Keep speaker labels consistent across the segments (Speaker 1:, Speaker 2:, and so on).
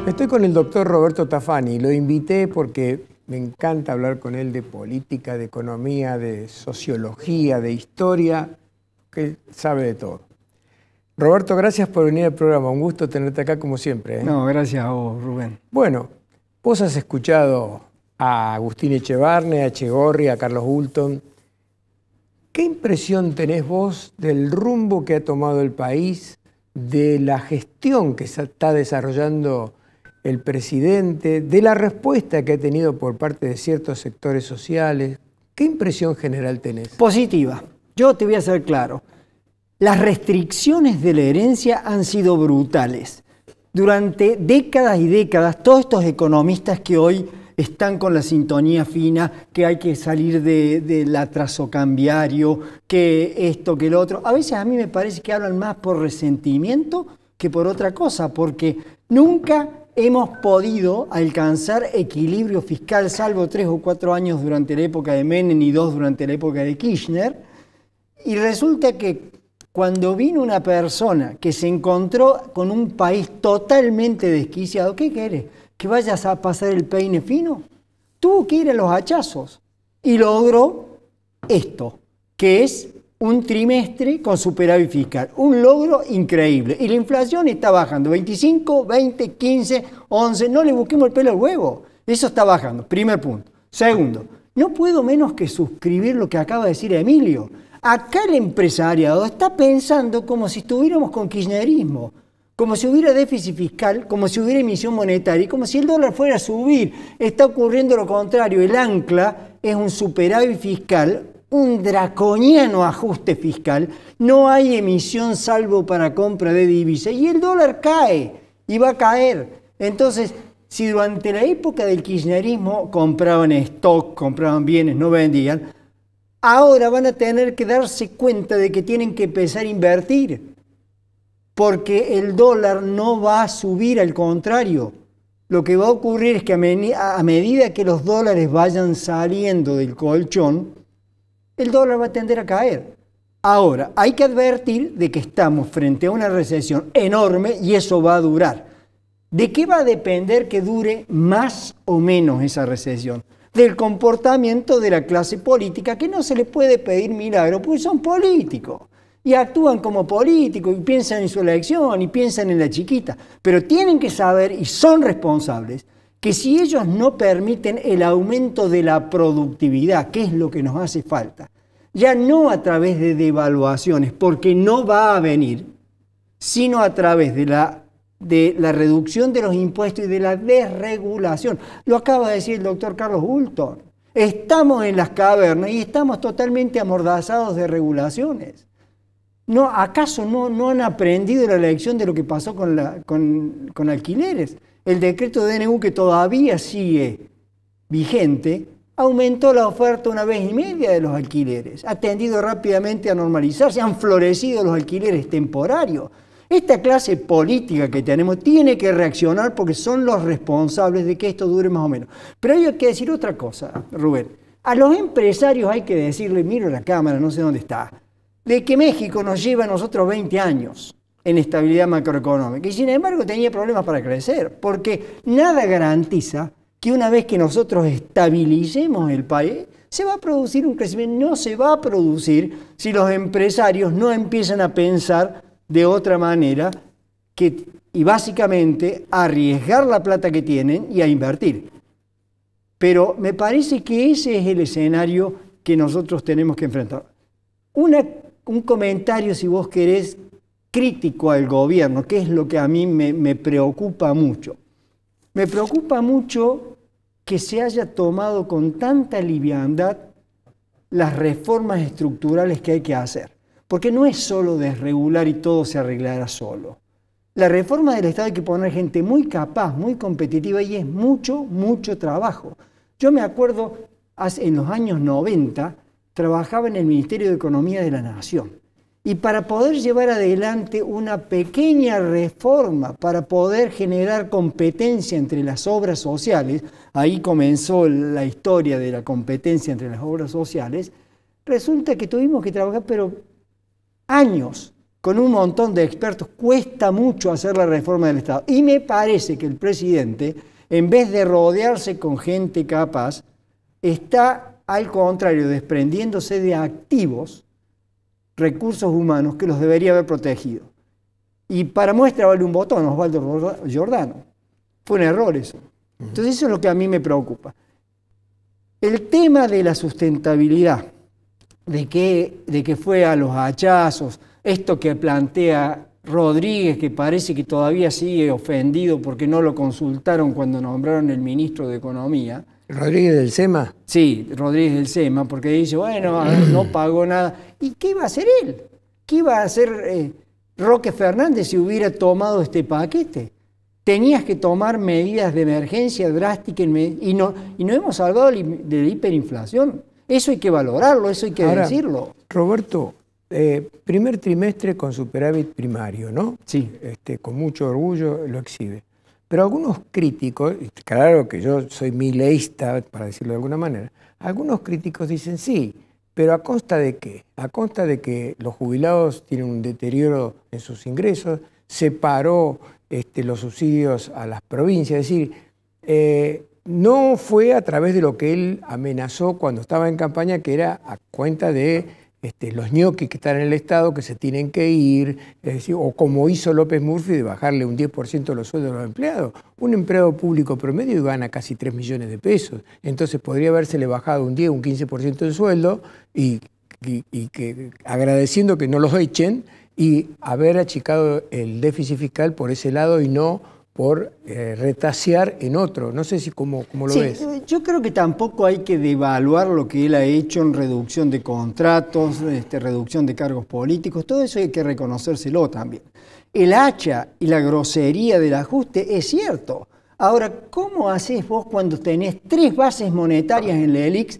Speaker 1: Estoy con el doctor Roberto Tafani. Lo invité porque me encanta hablar con él de política, de economía, de sociología, de historia, que él sabe de todo. Roberto, gracias por venir al programa. Un gusto tenerte acá como siempre.
Speaker 2: No, gracias a vos, Rubén.
Speaker 1: Bueno, vos has escuchado a Agustín Echevarne, a Echegorri, a Carlos Hulton. ¿Qué impresión tenés vos del rumbo que ha tomado el país, de la gestión que está desarrollando el presidente, de la respuesta que ha tenido por parte de ciertos sectores sociales? ¿Qué impresión general tenés?
Speaker 2: Positiva. Yo te voy a ser claro. Las restricciones de la herencia han sido brutales. Durante décadas y décadas, todos estos economistas que hoy están con la sintonía fina, que hay que salir del atraso cambiario, que esto, que lo otro, a veces a mí me parece que hablan más por resentimiento que por otra cosa, porque nunca hemos podido alcanzar equilibrio fiscal, salvo 3 o 4 años durante la época de Menem y 2 durante la época de Kirchner, y resulta que cuando vino una persona que se encontró con un país totalmente desquiciado, ¿qué querés? ¿Que vayas a pasar el peine fino? Tuvo que ir a los hachazos y logró esto, que es un trimestre con superávit fiscal. Un logro increíble. Y la inflación está bajando. 25, 20, 15, 11. No le busquemos el pelo al huevo. Eso está bajando. Primer punto. Segundo, no puedo menos que suscribir lo que acaba de decir Emilio. Acá el empresariado está pensando como si estuviéramos con kirchnerismo, como si hubiera déficit fiscal, como si hubiera emisión monetaria y como si el dólar fuera a subir. Está ocurriendo lo contrario. El ancla es un superávit fiscal, un draconiano ajuste fiscal. No hay emisión salvo para compra de divisas y el dólar cae y va a caer. Entonces, si durante la época del kirchnerismo compraban stock, compraban bienes, no vendían, ahora van a tener que darse cuenta de que tienen que empezar a invertir, porque el dólar no va a subir, al contrario. Lo que va a ocurrir es que a medida que los dólares vayan saliendo del colchón, el dólar va a tender a caer. Ahora, hay que advertir de que estamos frente a una recesión enorme y eso va a durar. ¿De qué va a depender que dure más o menos esa recesión? Del comportamiento de la clase política, que no se le puede pedir milagro, porque son políticos. Y actúan como políticos y piensan en su elección y piensan en la chiquita. Pero tienen que saber, y son responsables, que si ellos no permiten el aumento de la productividad, que es lo que nos hace falta, ya no a través de devaluaciones, porque no va a venir, sino a través de la reducción de los impuestos y de la desregulación. Lo acaba de decir el doctor Carlos Hulton. Estamos en las cavernas y estamos totalmente amordazados de regulaciones. No, ¿acaso no han aprendido la lección de lo que pasó con alquileres? El decreto de DNU, que todavía sigue vigente, aumentó la oferta 1,5 veces de los alquileres. Ha tendido rápidamente a normalizarse, han florecido los alquileres temporarios. Esta clase política que tenemos tiene que reaccionar porque son los responsables de que esto dure más o menos. Pero hay que decir otra cosa, Rubén. A los empresarios hay que decirle, miro la cámara, no sé dónde está, de que México nos lleva a nosotros 20 años en estabilidad macroeconómica y sin embargo tenía problemas para crecer, porque nada garantiza que una vez que nosotros estabilicemos el país, se va a producir un crecimiento. No se va a producir si los empresarios no empiezan a pensar de otra manera y básicamente a arriesgar la plata que tienen y a invertir. Pero me parece que ese es el escenario que nosotros tenemos que enfrentar. Un comentario, si vos querés, crítico al gobierno, que es lo que a mí me preocupa mucho. Me preocupa mucho que se haya tomado con tanta liviandad las reformas estructurales que hay que hacer. Porque no es solo desregular y todo se arreglará solo. La reforma del Estado hay que poner gente muy capaz, muy competitiva y es mucho, mucho trabajo. Yo me acuerdo, en los años 90, trabajaba en el Ministerio de Economía de la Nación. Y para poder llevar adelante una pequeña reforma, para poder generar competencia entre las obras sociales, ahí comenzó la historia de la competencia entre las obras sociales, resulta que tuvimos que trabajar, pero años, con un montón de expertos, cuesta mucho hacer la reforma del Estado. Y me parece que el presidente, en vez de rodearse con gente capaz, está al contrario desprendiéndose de activos, recursos humanos que los debería haber protegido. Y para muestra vale un botón, Osvaldo Giordano. Fue un error eso. Entonces eso es lo que a mí me preocupa. El tema de la sustentabilidad, de que fue a los hachazos, esto que plantea Rodríguez, que parece que todavía sigue ofendido porque no lo consultaron cuando nombraron el ministro de Economía.
Speaker 1: ¿Rodríguez del SEMA?
Speaker 2: Sí, Rodríguez del SEMA, porque dice, bueno, no pagó nada. ¿Y qué iba a hacer él? ¿Qué iba a hacer Roque Fernández si hubiera tomado este paquete? Tenías que tomar medidas de emergencia drásticas y no hemos hablado de la hiperinflación. Eso hay que valorarlo, eso hay que decirlo.
Speaker 1: Roberto, primer trimestre con superávit primario, ¿no?
Speaker 2: Sí.
Speaker 1: Con mucho orgullo lo exhibe. Pero algunos críticos, claro que yo soy mileísta, para decirlo de alguna manera, algunos críticos dicen sí, pero ¿a costa de qué? A costa de que los jubilados tienen un deterioro en sus ingresos, se paró los subsidios a las provincias, es decir, no fue a través de lo que él amenazó cuando estaba en campaña, que era a cuenta de los ñoquis que están en el Estado, que se tienen que ir, es decir, o como hizo López Murphy, de bajarle un 10% los sueldos de los empleados. Un empleado público promedio gana casi 3 millones de pesos, entonces podría habérsele bajado un 10, un 15% del sueldo y que agradeciendo que no los echen y haber achicado el déficit fiscal por ese lado y no por retasear en otro. No sé si cómo lo ves.
Speaker 2: Yo creo que tampoco hay que devaluar lo que él ha hecho en reducción de contratos, reducción de cargos políticos, todo eso hay que reconocérselo también. El hacha y la grosería del ajuste es cierto. Ahora, ¿cómo haces vos cuando tenés 3 bases monetarias en la ELIX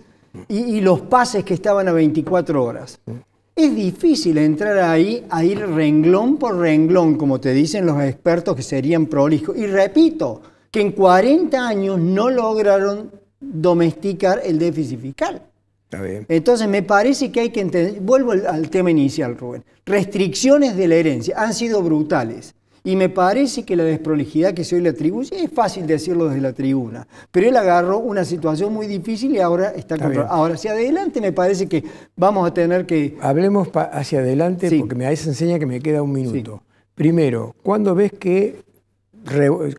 Speaker 2: y los pases que estaban a 24 horas? Es difícil entrar ahí a ir renglón por renglón, como te dicen los expertos que serían prolijos. Y repito, que en 40 años no lograron domesticar el déficit fiscal.
Speaker 1: Está bien.
Speaker 2: Entonces me parece que hay que entender, vuelvo al tema inicial, Rubén, restricciones de la herencia han sido brutales. Y me parece que la desprolijidad que se hoy le atribuye, es fácil decirlo desde la tribuna, pero él agarró una situación muy difícil y ahora está controlado. Ahora, hacia adelante me parece que vamos a tener que...
Speaker 1: Hablemos hacia adelante, sí, porque me enseña que me queda un minuto. Sí. Primero, ¿cuándo ves que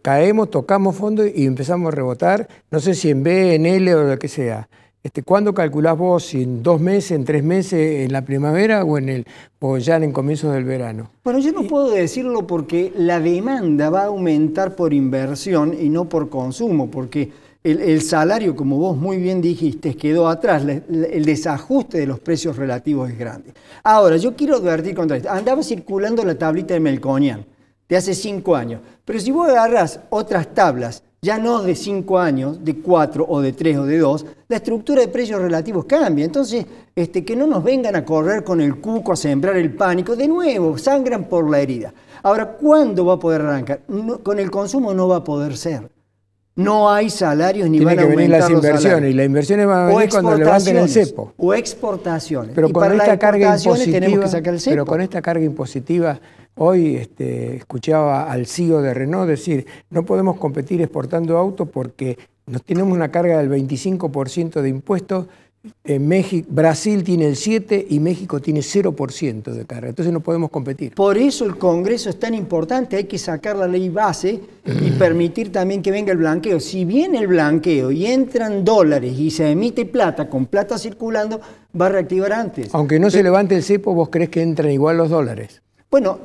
Speaker 1: caemos, tocamos fondo y empezamos a rebotar? No sé si en B, en L o lo que sea. ¿Cuándo calculás vos? ¿Si en 2 meses, en 3 meses, en la primavera o ya en comienzos del verano?
Speaker 2: Bueno, yo no puedo decirlo porque la demanda va a aumentar por inversión y no por consumo, porque el salario, como vos muy bien dijiste, quedó atrás. El desajuste de los precios relativos es grande. Ahora, yo quiero advertir contra esto. Andaba circulando la tablita de Melconian de hace 5 años, pero si vos agarrás otras tablas, ya no de 5 años, de 4 o de 3 o de 2, la estructura de precios relativos cambia. Entonces, que no nos vengan a correr con el cuco, a sembrar el pánico. De nuevo, sangran por la herida. Ahora, ¿cuándo va a poder arrancar? No, con el consumo no va a poder ser. No hay salarios ni van a aumentar los salarios. Tienen que venir las inversiones,
Speaker 1: y las inversiones van a venir cuando levanten el cepo.
Speaker 2: O exportaciones.
Speaker 1: Pero con esta carga impositiva,
Speaker 2: tenemos que sacar el cepo.
Speaker 1: Pero con esta carga impositiva, hoy escuchaba al CEO de Renault decir, no podemos competir exportando autos porque nos tenemos una carga del 25% de impuestos. En México, Brasil tiene el 7% y México tiene 0% de carga. Entonces no podemos competir.
Speaker 2: Por eso el Congreso es tan importante. Hay que sacar la ley base y permitir también que venga el blanqueo. Si viene el blanqueo y entran dólares y se emite plata, con plata circulando, va a reactivar antes.
Speaker 1: Aunque no se levante el cepo, ¿vos crees que entran igual los dólares?
Speaker 2: Bueno,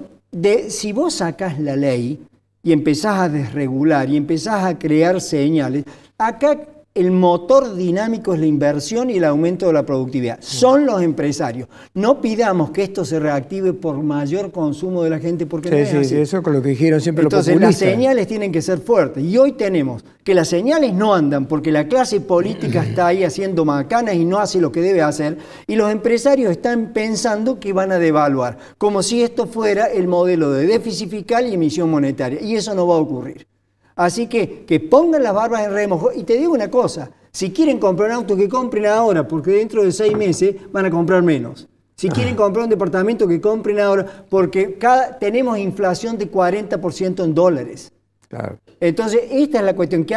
Speaker 2: si vos sacás la ley y empezás a desregular y empezás a crear señales, acá el motor dinámico es la inversión y el aumento de la productividad. Son los empresarios. No pidamos que esto se reactive por mayor consumo de la gente, porque no es así.
Speaker 1: Sí, eso con lo que dijeron siempre los populistas.
Speaker 2: Entonces las señales tienen que ser fuertes. Y hoy tenemos que las señales no andan porque la clase política está ahí haciendo macanas y no hace lo que debe hacer. Y los empresarios están pensando que van a devaluar, como si esto fuera el modelo de déficit fiscal y emisión monetaria. Y eso no va a ocurrir. Así que pongan las barbas en remojo. Y te digo una cosa, si quieren comprar un auto, que compren ahora, porque dentro de 6 meses van a comprar menos. Si quieren comprar un departamento, que compren ahora, porque tenemos inflación de 40% en dólares.
Speaker 1: Claro.
Speaker 2: Entonces, esta es la cuestión, que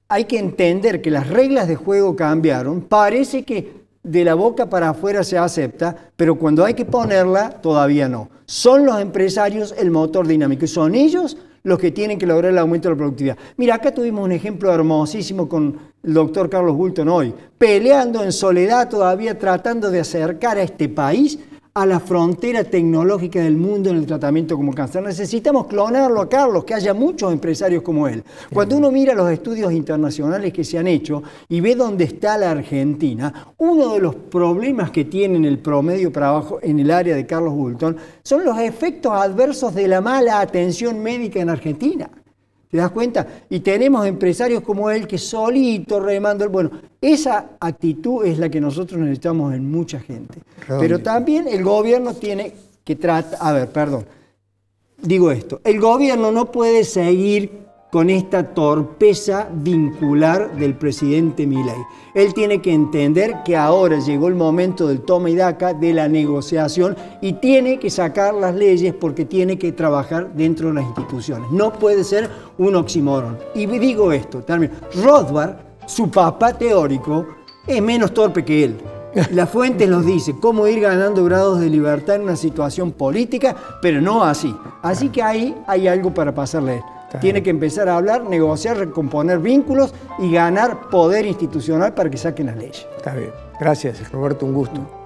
Speaker 2: hay que entender que las reglas de juego cambiaron. Parece que de la boca para afuera se acepta, pero cuando hay que ponerla, todavía no. Son los empresarios el motor dinámico y son ellos los que tienen que lograr el aumento de la productividad. Mira, acá tuvimos un ejemplo hermosísimo con el doctor Carlos Hulton hoy, peleando en soledad todavía, tratando de acercar a este país a la frontera tecnológica del mundo en el tratamiento como cáncer. Necesitamos clonarlo a Carlos, que haya muchos empresarios como él. Cuando uno mira los estudios internacionales que se han hecho y ve dónde está la Argentina, uno de los problemas que tienen el promedio para abajo en el área de Carlos Hulton son los efectos adversos de la mala atención médica en Argentina. ¿Te das cuenta? Y tenemos empresarios como él que solito remando. Bueno, esa actitud es la que nosotros necesitamos en mucha gente. Pero también el gobierno tiene que tratar... A ver, perdón. Digo esto. El gobierno no puede seguir con esta torpeza vincular del presidente Milei. Él tiene que entender que ahora llegó el momento del toma y daca, de la negociación, y tiene que sacar las leyes porque tiene que trabajar dentro de las instituciones. No puede ser un oxímoron. Y digo esto, también. Rothbard, su papá teórico, es menos torpe que él. La fuente nos dice cómo ir ganando grados de libertad en una situación política, pero no así. Así que ahí hay algo para pasarle. Tiene que empezar a hablar, negociar, recomponer vínculos y ganar poder institucional para que saquen las leyes.
Speaker 1: Está bien. Gracias, Roberto, un gusto.